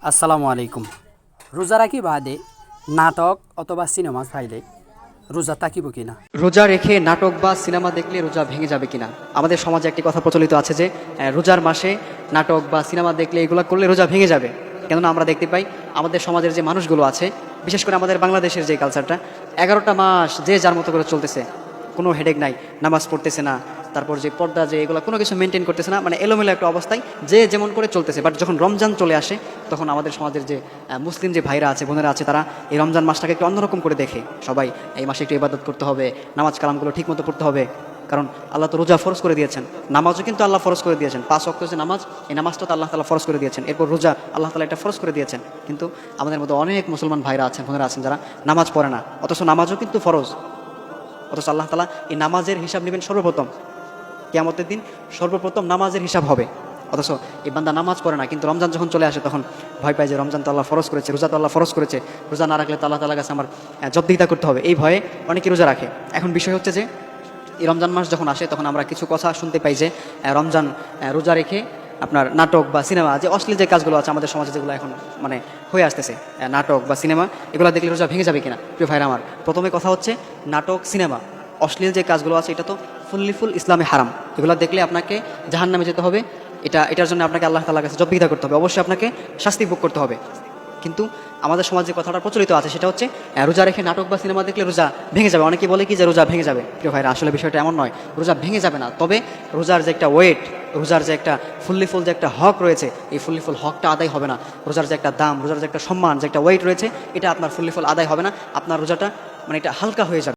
আসসালামু আলাইকুম। রোজা রাখি বাদে নাটক অথবা সিনেমা চাইলে রোজা থাকিব কিনা? রোজা রেখে নাটক বা সিনেমা দেখলে রোজা ভেঙে যাবে কিনা? আমাদের সমাজে একটি কথা প্রচলিত আছে যে রোজার মাসে নাটক বা সিনেমা দেখলে এগুলো করলে রোজা ভেঙে যাবে। কেননা আমরা দেখতে পাই আমাদের সমাজের যে মানুষগুলো আছে, বিশেষ করে আমাদের বাংলাদেশের যে কালচারটা, 11টা মাস যে যার মতো করে চলতেছে, কোনো হেডেক নাই, নামাজ পড়তেছে না, তারপর যে পর্দা যে এগুলো কোনো কিছু মেনটেন করতেছে না, মানে এলোমেলো একটা অবস্থায় যে যেমন করে চলতেছে। বাট যখন রমজান চলে আসে তখন আমাদের সমাজের যে মুসলিম যে ভাইরা আছে, বোনেরা আছে, তারা এই রমজান মাসটাকে একটু অন্যরকম করে দেখে। সবাই এই মাসে একটু ইবাদত করতে হবে, নামাজ কালামগুলো ঠিক মতো পড়তে হবে, কারণ আল্লাহ তো রোজা ফরজ করে দিয়েছেন, নামাজও কিন্তু আল্লাহ ফরজ করে দিয়েছেন। 5 ওয়াক্ত যে নামাজ, এই নামাজটা তো আল্লাহ তাআলা ফরজ করে দিয়েছেন। এরপর রোজা আল্লাহ তাআলা এটা ফরজ করে দিয়েছেন। কিন্তু আমাদের মধ্যে অনেক মুসলমান ভাইরা আছেন, বোনেরা আছেন, যারা নামাজ পড়ে না, অথচ নামাজও কিন্তু ফরজ। অথচ আল্লাহ তাআলা এই নামাজের হিসাব নেবেন সর্বপ্রথম কিয়ামতের দিন। সর্বপ্রথম নামাজের হিসাব হবে। অথচ এই বান্দা নামাজ পড়ে না, কিন্তু রমজান যখন চলে আসে তখন ভয় পায় যে রমজান তো আল্লাহ ফরজ করেছে, রোজা তো আল্লাহ ফরজ করেছে, রোজা না রাখলে তো আল্লাহ তাআলার কাছে আমার জবাবদিহিতা করতে হবে। এই ভয়ে অনেকে রোজা রাখে। এখন বিষয় হচ্ছে যে এই রমজান মাস যখন আসে তখন আমরা কিছু কথা শুনতে পাই যে রমজান রোজা রেখে আপনার নাটক বা সিনেমা, যে অশ্লীল যে কাজগুলো আছে আমাদের সমাজে, যেগুলো এখন মানে হয়ে আসতেছে, নাটক বা সিনেমা, এগুলো দেখলে রোজা ভেঙে যাবে কিনা? প্রিয় ভাইরা আমার, প্রথমে কথা হচ্ছে নাটক, সিনেমা, অশ্লীল যে কাজগুলো আছে, এটা তো ফুল ইসলামে হারাম। এগুলো দেখলে আপনাকে জাহান্নামে যেতে হবে। এটার জন্য আপনাকে আল্লাহ তাআলার কাছে জবাবদিহিতা করতে হবে, অবশ্যই আপনাকে শাস্তি ভোগ করতে হবে। কিন্তু আমাদের সমাজে কথাটা প্রচলিত আছে, সেটা হচ্ছে রোজা রেখে নাটক বা সিনেমা দেখলে রোজা ভেঙে যাবে। অনেকে বলে কি যে রোজা ভেঙে যাবে। প্রিয় ভাইরা, আসলে বিষয়টা এমন নয়, রোজা ভেঙে যাবে না। তবে রোজার যে একটা ওয়েট, রোজার যে একটা ফুল যে একটা হক রয়েছে, এই ফুল হকটা আদায় হবে না। রোজার যে একটা দাম, রোজার যে একটা সম্মান, যে একটা ওয়েট রয়েছে, এটা আপনার ফুল আদায় হবে না। আপনার রোজাটা মানে এটা হালকা হয়ে যাবে।